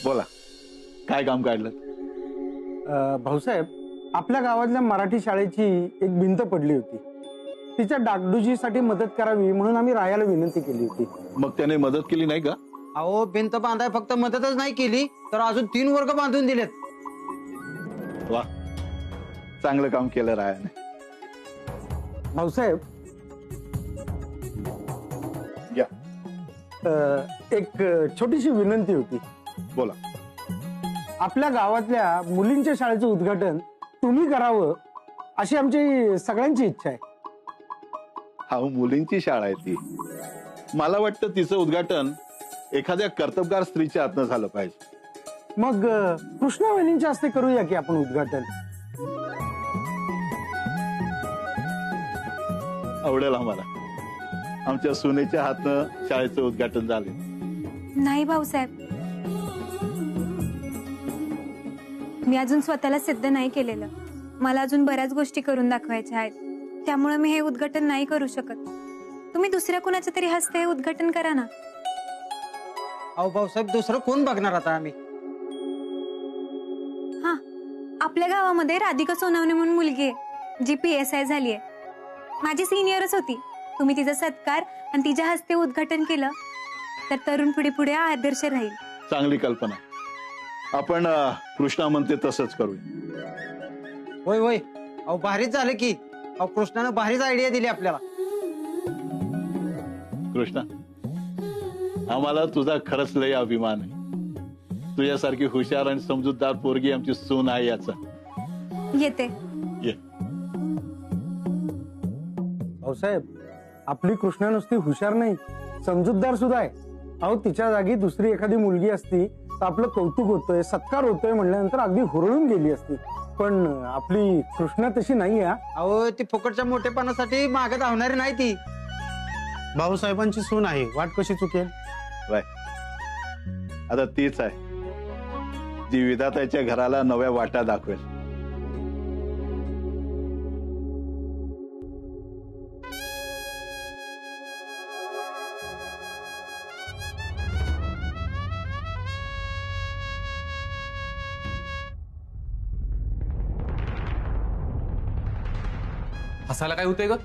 बोला, काय काम काढलं? भाऊसाहेब, आपल्या गावातल्या मराठी शाळेची एक भिंत पडली होती. तिच्या डागडुजीसाठी मदत करावी म्हणून आम्ही राहायला विनंती केली होती. मग त्याने मदत केली नाही का? अहो, भिंत बांधाय फक्त मदतच नाही केली तर अजून 3 वर्ग बांधून दिलेत. वा, चांगलं काम केलं रायाने. भाऊसाहेब, या, एक छोटीशी विनंती होती. बोला. आपल्या गावातल्या मुलींच्या शाळेचं उद्घाटन तुम्ही करावं अशी आमची सगळ्यांची इच्छा आहे. हा, मुलींची शाळा आहे ती. मला वाटतं तिचं उद्घाटन एखाद्या कर्तबगार स्त्रीच्या हातनं झालं पाहिजे. मग कृष्णा वहिनींच्या हस्ते करूया की आपण उद्घाटन. आवडेल आम्हाला. आमच्या सुनेच्या हातनं शाळेचं उद्घाटन झाले. नाही भाऊसाहेब, मी अजून स्वतःला सिद्ध नाही केलेलं. मला अजून बऱ्याच गोष्टी करून दाखवायच्या आहेत. त्यामुळे मी हे उद्घाटन नाही करू शकत. तुम्ही दुसऱ्या कुणाच्या तरी हस्ते हे उद्घाटन करा ना. अहो भाऊसाहेब, दुसरं कोण बघणार आता आम्ही? हा, आपल्या गावामध्ये राधिका सोनावणे म्हणून मुलगी आहे जी PSI झालीये. माझी सिनियरच होती. तुम्ही तिचा सत्कार आणि तिच्या हस्ते उद्घाटन केलं तर तरुण पिढी पुढे आदर्श राहील. चांगली कल्पना. आपण कृष्णा म्हणते तसंच करूया. होय होय, अहो भारीच झालं की. अहो, कृष्णानं भारीच आयडिया दिली आपल्याला. कृष्णा, आम्हाला तुझा खरंच लय अभिमान आहे. तुझ्यासारखी हुशार आणि समजूतदार पोरगी आमची सून आहे याचा. येते. ये. भाऊसाहेब, आपली कृष्णा नुसती हुशार नाही, समजूतदार सुद्धा आहे. अहो, तिच्या जागी दुसरी एखादी मुलगी असती तर आपलं कौतुक होतंय, सत्कार होतोय म्हणल्यानंतर अगदी हुरळून गेली असती. पण आपली कृष्णा तशी नाही आहे. अहो, ती फुकटच्या मोठेपणासाठी मागे धावणारी नाही ती. भाऊसाहेबांची सून आहे, वाट कशी चुकेल? आता तीच आहे जी विधात्याच्या घराला नव्या वाटा दाखवेल. हसायला काय होतंय ग?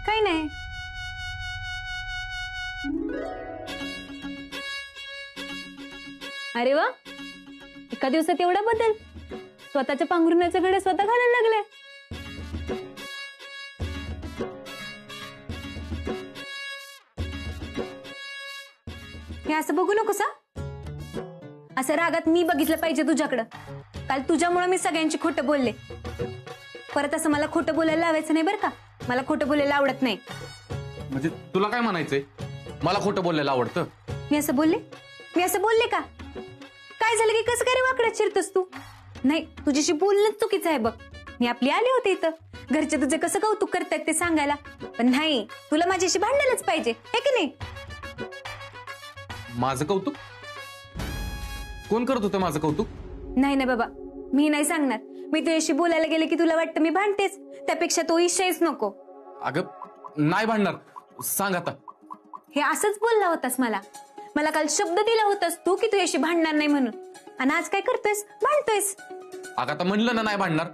काही नाही. अरे वा, एका दिवसात एवढा बदल. स्वतःच्या पांघरुणाचे घडे स्वतः घालायला लागले. हे असं बघू नकोस हा. असं रागात मी बघितलं पाहिजे तुझ्याकडं. काल तुझ्यामुळे मी सगळ्यांची खोटं बोलले. परत असं मला खोटं बोलायला लावायचं नाही बरं का. मला खोटं बोलायला आवडत नाही. म्हणजे तुला काय म्हणायचंय? मला खोटं बोलायला आवडतं? मी असं बोलले? मी असं बोलले का? काय झालं की कसं काय रे वाकड्यात शिरतोस तू? नाही, तुझ्याशी बोलणं चुकीचं आहे बघ. मी आपली आले होते इथं, घरचे तुझे कसं कौतुक करतायत ते सांगायला. पण नाही, तुला माझ्याशी भांडायलाच पाहिजे, हे की नाही? माझं कौतुक? कोण करत होतं माझं कौतुक? नाही नाही बाबा, मी नाही सांगणार. मी तुझ्याशी बोलायला गेले की तुला वाटतं मी भांडतेच. त्यापेक्षा तो इशयच नको. अगं नाही भांडणार, सांग आता. हे असंच बोलला होतास मला. मला काल शब्द दिला होतास तू की तुझ्याशी भांडणार नाही म्हणून, आणि आज काय करतोयस? भांडतोयस. अगं आता म्हणलं ना नाही भांडणार.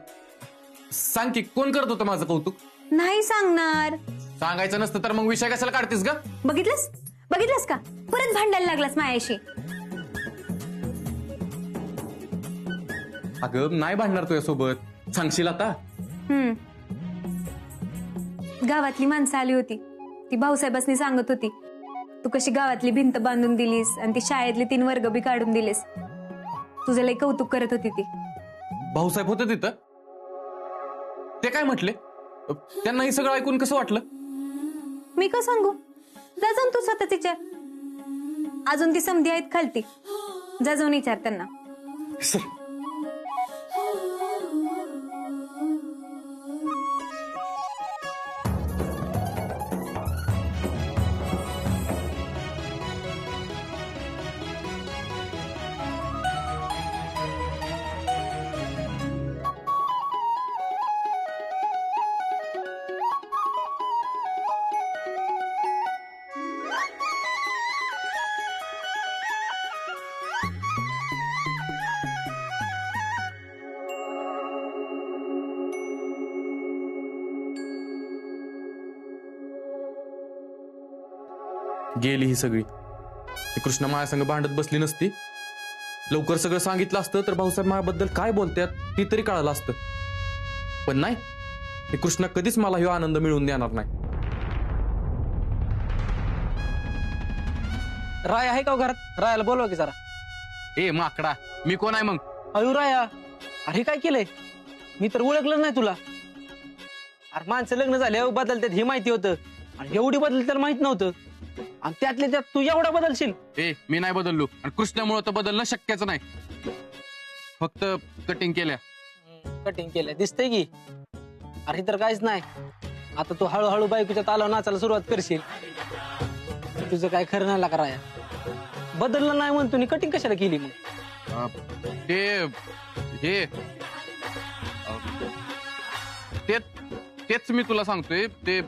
सांग की कोण करत होतं माझं कौतुक? नाही सांगणार. सांगायचं नसतं तर मग विषय कशाला काढतेस ग? बघितलंस बघितलंस का? परत भांडायला लागलास माझ्याशी. अगं नाही भांडणार तुझ्यासोबत, सांगशील आता? गावातली माणसं आली होती. ती भाऊसाहेबांनी सांगत होती तू कशी गावातली भिंत बांधून दिलीस आणि ती शाळेतले 3 वर्ग बी काढून दिलेस. तुझं लय कौतुक करत होती ती. भाऊसाहेब होते तिथं? ते काय म्हटले? त्यांना हे सगळं ऐकून कसं वाटलं? मी का सांगू? जा जाऊन तू स्वतःच विचार. अजून ती समधी आहेत खालती, जा जाऊन विचार त्यांना. गेली ही सगळी. ती कृष्णा माझ्या संग भांडत बसली नसती, लवकर सगळं सांगितलं असतं तर भाऊसाहेब माझ्याबद्दल काय बोलतात ती तरी कळालं असतं. पण नाही, हे कृष्णा कधीच मला ह्यो आनंद मिळवून देणार नाही. राय आहे का हो घरात? रायाला बोलवा की जरा. ए माकडा, मी कोण आहे मग? अयो राया, अरे काय केलंय? मी तर ओळखलं नाही तुला. अरे माणसं लग्न झाले बदलतात हे माहिती होतं, आणि एवढी बदलत त्याला माहित नव्हतं, आणि त्यातल्या त्यात तू एवढा बदलशील? ए मी नाही बदललो, आणि कृष्णामुळे तर बदलणं शक्यच नाही. फक्त कटिंग केल्या. कटिंग केलंय दिसतंय की. अरे तर काहीच नाही. आता तू हळूहळू बायकोच्या तालावर नाचायला सुरुवात करशील. तुझं काय खरं नाही लागा राया. बदललं नाही म्हणतो नी कटिंग कशाला केली मग? ते हे तेच मी तुला सांगतोय. ते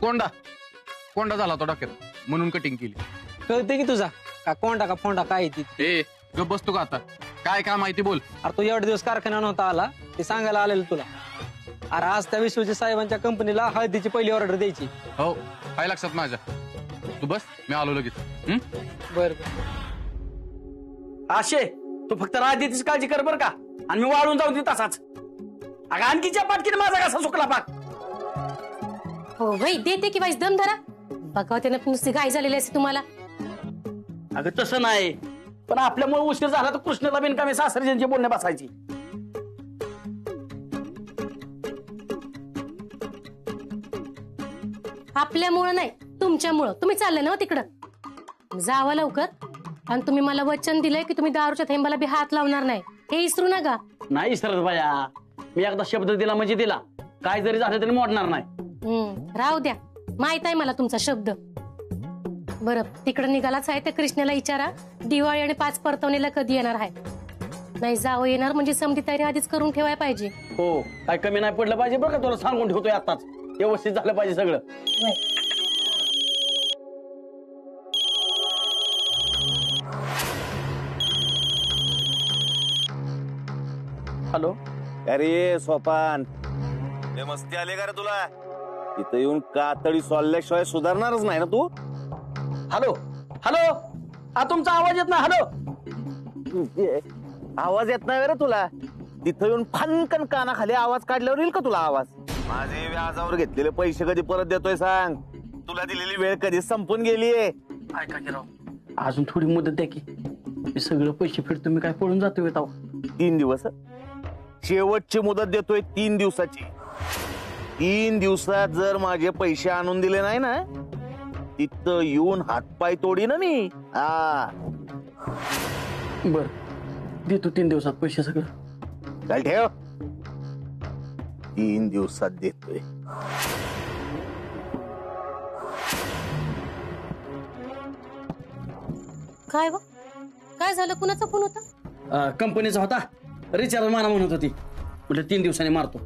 कोंडा झाला तो डोक्यात, म्हणून कटिंग केली. कळते की तुझा का कोंडा का फोंडा काय ती? ए गप बसतो का आता? काय काय माहिती बोल. अरे तू एवढे दिवस कारखाना नव्हता आला ते सांगायला आलेलं तुला. अरे आज त्या विश्वजी साहेबांच्या कंपनीला हळदीची पहिली ऑर्डर द्यायची. हो काय लक्षात माझ्या. तू बस, मी आलो लगेच. बर आशे तू फक्त राजनीतीची काळजी कर बर का, आणि मी वाळून जाऊन दे तसाच. अगं आणखीच्या पाटकीने माझा कसा सुकला पाक. हो भाई देते की वाईस दम धरा. बघा त्यानं नुसती घाई झालेली असते तुम्हाला. अगं तसं नाही, पण आपल्यामुळे उशीर झाला तर कृष्णाला बिनकामी सासरच्यांची बोलणे बसायची. आपल्यामुळं नाही तुमच्यामुळं. तुम्ही चालले ना हो तिकडं. जावा लवकर. आणि तुम्ही मला वचन दिलंय की तुम्ही दारूच्या थेंबाला बी हात लावणार नाही, हे विसरू नका. नाही सरत बाया, मी एकदा शब्द दिला म्हणजे दिला. काय जरी झालं तरी मोडणार नाही. राहू द्या, माहित आहे मला तुमचा शब्द. बरं तिकडं निघालाच आहे तर कृष्णाला विचारा दिवाळी आणि 5 परतवणीला कधी येणार आहे. नाही जावं येणार म्हणजे समधी तयारी आधीच करून ठेवायला पाहिजे. हो काय कमी नाही पडलं पाहिजे बरं का, तुला सांगून ठेवतोय आताच. व्यवस्थित झालं पाहिजे सगळं. हॅलो. अरे सोपान, लय मस्ती आली का रे तुला? इथं येऊन कातडी सोडल्याशिवाय सुधारणारच नाही ना तू. हॅलो हॅलो, तुमचा आवाज येत नाही. हॅलो. आवाज येत नाही रे तुला? तिथं येऊन फनकन कानाखाली आवाज काढल्यावर येईल का तुला आवाज? माझे व्याजावर घेतलेले पैसे कधी परत देतोय सांग? तुला दिलेली वेळ कधी संपून गेलीये? ऐका की राव, अजून थोडी मुदत द्या की. मी सगळं पैसे फेडतो. मी काय पळून जातोय ताव? 3 दिवस शेवटची मुदत देतोय, 3 दिवसाची. 3 दिवसात जर माझे पैसे आणून दिले नाही ना, तिथं येऊन हातपाय तोडी ना मी. बर देतो 3 दिवसात पैसे सगळं. चल ठेव. 3 दिवसात देतोय. काय बा काय झालं? कुणाचा फोन होता? कंपनीचा होता. रिचार्ज मारा म्हणत होती. म्हटलं 3 दिवसांनी मारतो.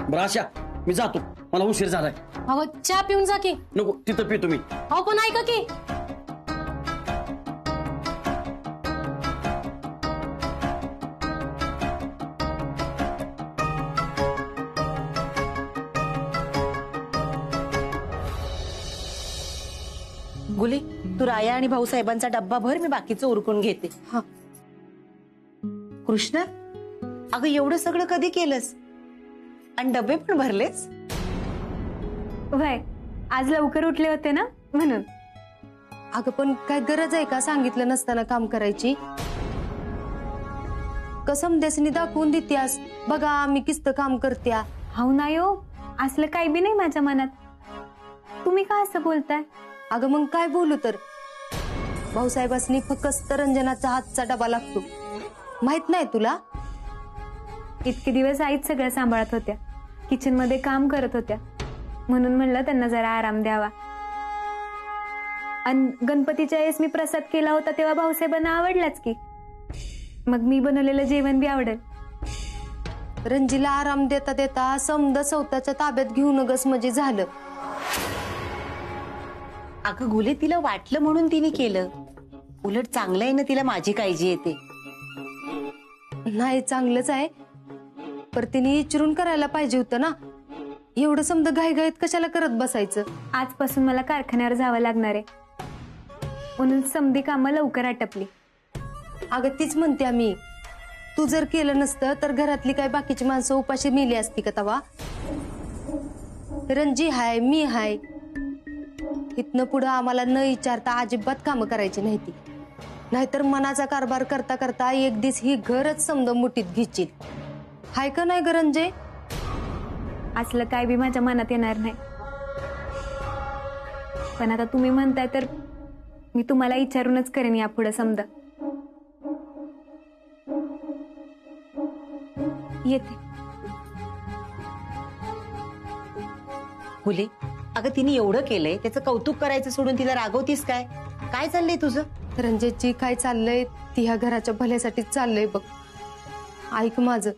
बरं आशा, मी जातो, मला उशीर झालाय. अहो चहा पिऊन जा की. नको, तिथं पितो मी. अहो पण ऐका की. गुली, तू राया आणि भाऊसाहेबांचा डब्बा भर, मी बाकीचं उरकून घेते. हा. कृष्णा, अगं एवढं सगळं कधी केलंस? आणि डबे पण भरलेस? वय आज लवकर उठले होते ना म्हणून. अगं पण काय गरज आहे का सांगितलं नसताना काम करायची? कसम देसनी दाखवून देत्यास, बघा मी किस्त काम करत्या. हाऊ नाही हो, असलं काही बी नाही माझ्या मनात. तुम्ही का असं बोलताय? अगं मग काय बोलू तर? भाऊसाहेबांनी फक्त रंजनाचा हातचा डबा लागतो, माहित नाही तुला? इतके दिवस आईच सगळं सांभाळत होत्या, किचन मध्ये काम करत होत्या, म्हणून म्हणलं त्यांना जरा आराम द्यावा. आणि गणपतीच्या वेळेस मी प्रसाद केला होता तेव्हा भाऊसाहेबांना आवडलाच की, मग मी बनवलेलं जेवण बी आवडेल. रंजीला आराम देता देता समद स्वतःच्या ताब्यात घेऊन गस म्हणजे झालं. अगं गुले, तिला वाटलं म्हणून तिने केलं. उलट चांगलं आहे ना, तिला माझी काळजी येते. नाही चांगलंच आहे, पर तिने विचारून करायला पाहिजे होतं ना. एवढं समजा घाईघाईत कशाला करत बसायचं? आजपासून मला कारखान्यावर जावं लागणार आहे, म्हणून समधी कामं लवकर आटपली. अगं तीच म्हणते आम्ही, तू जर केलं नसतं तर घरातली काय बाकीची माणसं उपाशी मेली असती का तवा? रणजी हाय, मी हाय, इथनं पुढं आम्हाला न विचारता अजिबात कामं करायची नाही ती. नाहीतर मनाचा कारभार करता करता एक दिवस ही घरच समजा मुठीत घेचील. हाय का नाही ग रंजे? असलं काय बी माझ्या मनात येणार नाही. पण आता तुम्ही म्हणताय तर मी तुम्हाला विचारूनच करेन यापुढे समजा. येते. फुले, अगं तिने एवढं केलंय, त्याचं कौतुक करायचं सोडून तिला रागवतीस काय? काय चाललंय तुझं? रंजितजी काय चाललंय ती ह्या घराच्या भल्यासाठीच चाललंय बघ. ऐक माझं,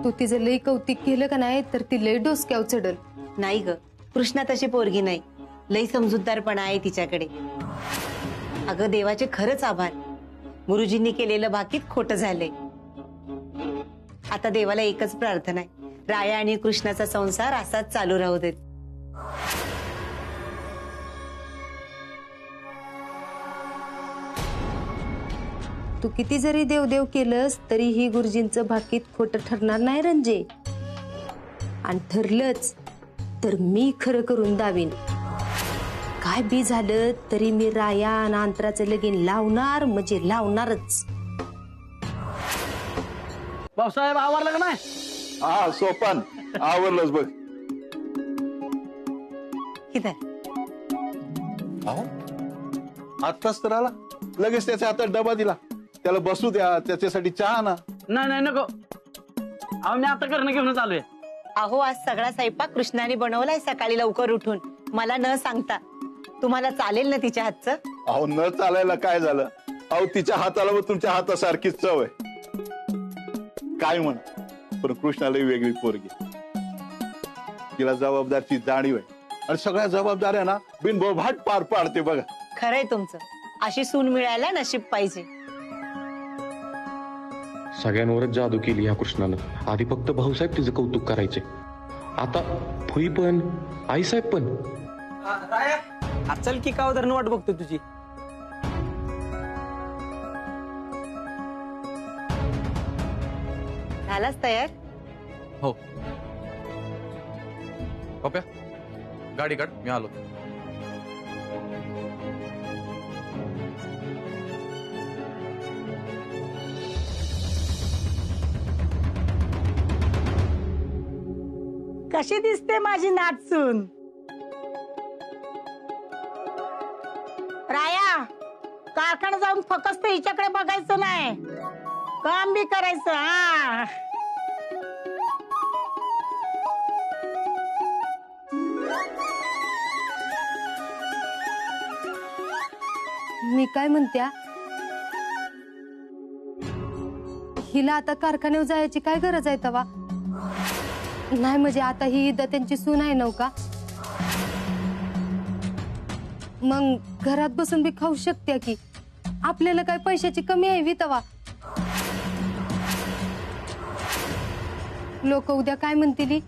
तू तिचं लई कौतिक केलं का नाही तर ती लई डोसक्यावर चढल. नाही ग, कृष्णा तशी पोरगी नाही, लई समजूतदारपणा आहे तिच्याकडे. अगं देवाचे खरंच आभार, गुरुजींनी केलेलं बाकीत खोटं झालंय. आता देवाला एकच प्रार्थना आहे, राया आणि कृष्णाचा संसार असाच चालू राहू देत. तू किती जरी देवदेव केलंस तरी ही गुरुजींचं भाकीत खोटं ठरणार नाही रंजे. आणि ठरलंच तर मी खरं करून दावीन. काय बी झालं तरी मी राया आणि अंतराचं लगीन लावणार म्हणजे लावणारच. भाऊसाहेब आवरलं का नाही? हा सोपान आवरलंच बघ. किधर अहो आत्ताच तर आला, लगेच त्याच्या हातात डबा दिला. त्याला बसू द्या, त्याच्यासाठी चहा ना. नाही नाही नको, अहो मी आता करणं घेऊनच आलोय. अहो आज सगळा स्वयंपाक कृष्णाने बनवलाय सकाळी लवकर उठून, मला न सांगता. तुम्हाला चालेल ना तिच्या हातचं? अहो न चालायला काय झालं? अहो तिच्या हाताला व तुमच्या हातासारखीच चव आहे. काय म्हणा, पण कृष्णाला वेगळी पोरगी, तिला जबाबदारीची जाणीव आहे आणि सगळ्या जबाबदाऱ्या ना बिनबोभाट पार पाडते बघा. खरंय तुमचं, अशी सून मिळायला नशीब पाहिजे. सगळ्यांवरच जादू केली ह्या कृष्णानं. आधी फक्त भाऊसाहेब तिचं कौतुक करायचे, आता फुई पण, आईसाहेब पण. चल की का उदाहरण वाट बघतो तुझी. झालाच तयार? हो पप्या, गाडी काढ, मी आलो. कशी दिसते माझी नाचून? राया, कारखाना जाऊन फक्त हिच्याकडे बघायचं नाही, काम बी करायचं. हा मी काय म्हणत्या, हिला आता कारखान्यावर जायची काय गरज आहे तवा? नाही म्हणजे आता ही ईदा त्यांची सून आहे नव का? मग घरात बसून बी खाऊ शकते की. आपल्याला काय पैशाची कमी आहे वी तवा? लोक उद्या काय म्हणतील,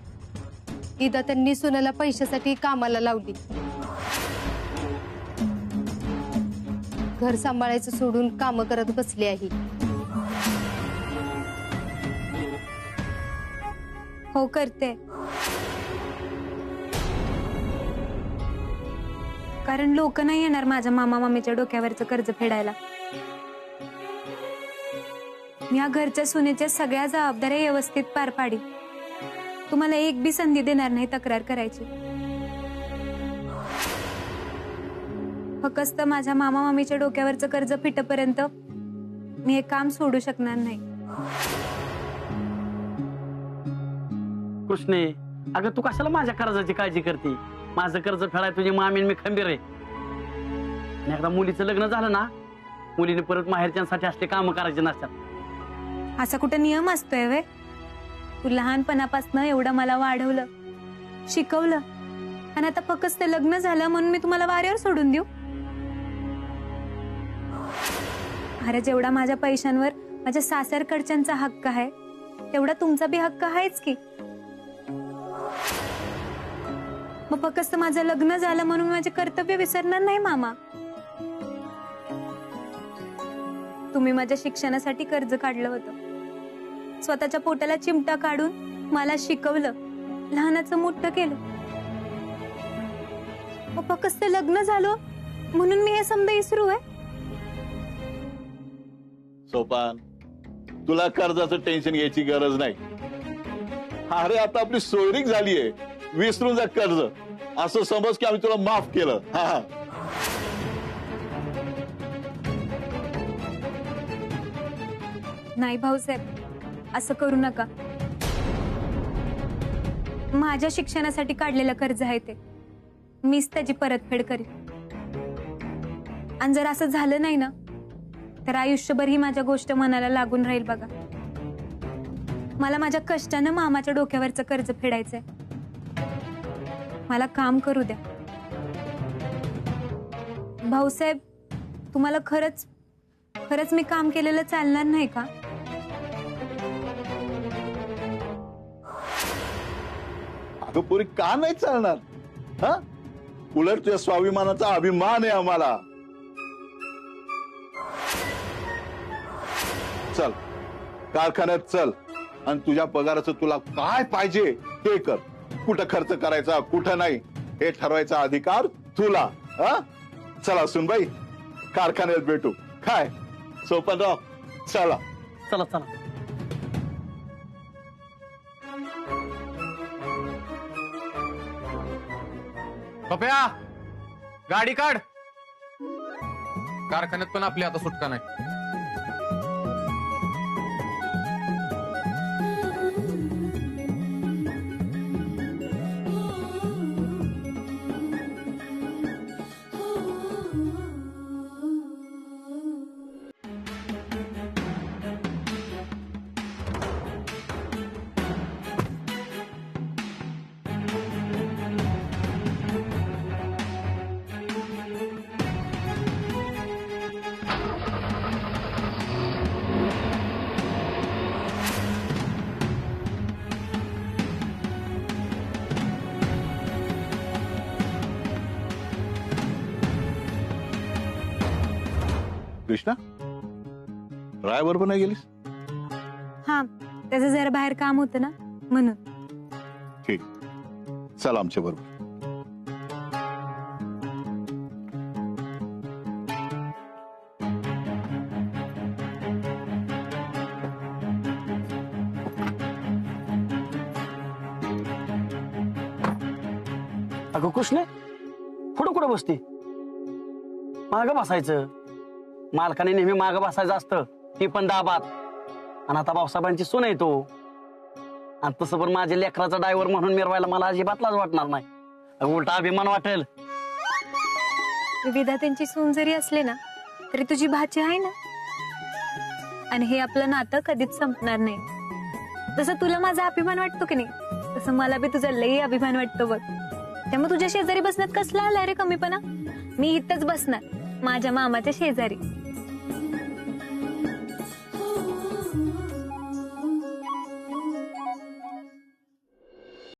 ईदा त्यांनी सुनाला पैशासाठी कामाला लावली, घर सांभाळायचं सोडून काम करत बसली आहे. हो करते, कारण लोक नाही येणार माझ्या मामा मामीच्या डोक्यावरचं कर्ज फेडायला. मी या घरच्या सुनेच्या सगळ्या जबाबदाऱ्या व्यवस्थित पार पाडी. तुम्हाला एक बी संधी देणार नाही तक्रार करायची. फक्त माझ्या मामा मामीच्या डोक्यावरचं कर्ज फिटेपर्यंत मी हे काम सोडू शकणार नाही. कृष्णे, अगं तू कशाला माझ्या कर्जाची काळजी करते? माझं कर्ज फेडाय तुझी मामी आणि मी खंबीर आहे. आणि एकदा मुलीचं लग्न झालं ना, मुलीने परत माहेरच्यांसाठी असले काम करायचे नसतात. असा कुठे नियम असतोय वे? तू लहानपणापासून एवढं मला वाढवलं, शिकवलं, आणि आता फक्त ते लग्न झालं म्हणून मी तुम्हाला वाऱ्यावर सोडून देऊ? अरे जेवढा माझ्या पैशांवर माझ्या सासरकडच्यांचा हक्क आहे तेवढा तुमचा बी हक्क आहेच की. मग फक्त माझं लग्न झालं म्हणून माझे कर्तव्य विसरणार नाही मामा. तुम्ही माझ्या शिक्षणासाठी कर्ज काढलं होतं, स्वतःच्या पोटाला चिमटा काढून मला शिकवलं, लहानाचं मोठं केलं. मग फक्त लग्न झालं म्हणून मी हे समजा विसरू आहे? सोपान, तुला कर्जाचं टेन्शन घ्यायची गरज नाही. अरे आता आपली सोयरीक झालीये, विसरून जा कर्ज, असं समज की आम्ही तुला माफ केलं. हा, नाही भाऊसाहेब, असं करू नका. माझ्या शिक्षणासाठी काढलेलं कर्ज आहे ते, मीच त्याची परतफेड करेन. आणि जर असं झालं नाही ना, तर आयुष्यभर ही माझ्या गोष्ट मनाला लागून राहील बघा. मला माझ्या कष्टानं मामाच्या डोक्यावरचं कर्ज फेडायचंय. मला काम करू द्या. भाऊसाहेब, तुम्हाला खरंच खरंच मी काम केलेलं चालणार नाही का? अगं पोरी, का नाही चालणार? हा, उलट तुझ्या स्वाभिमानाचा अभिमान आहे आम्हाला. चल कारखान्यात चल आणि तुझ्या पगाराचं तुला काय पाहिजे ते कर. कुठं खर्च करायचा, कुठं नाही, हे ठरवायचा अधिकार तुला. हा, चला सुनबाई, कारखान्यात भेटू. काय सोपनराव, चला. चला चला. पप्या, गाडी काढ. कारखान्यात पण आपली आता सुटका नाही. कृष्णा, रायबरोबर नाही गेलीस? हा, त्याचं जरा बाहेर काम होतं ना, म्हणून. ठीक, चल आमच्या बरोबर. अगं कृष्णे, पुढं कुठं बसते? मागं बसायचं. मालकाने नेहमी मागं बसायचं असतं, ती पण दाबात. आणि आता भाऊसाहेबांची सून आहे तो. आणि तसं पण माझ्या लेकराचा ड्रायव्हर म्हणून मिरवायला मला अजिबात लाज वाटणार नाही. उलटा अभिमान वाटेल. विधात्यांची सून जरी असले ना, तरी तुझी भाची आहे ना. आणि हे आपलं नातं कधीच संपणार नाही. जसं तुला माझा अभिमान वाटतो की नाही, तसं मला बी तुझा लई अभिमान वाटतो बघ. त्यामुळे तुझ्या शेजारी बसण्यात कसला आलाय रे कमीपणा? मी इथंच बसणार, माझ्या मामाच्या शेजारी.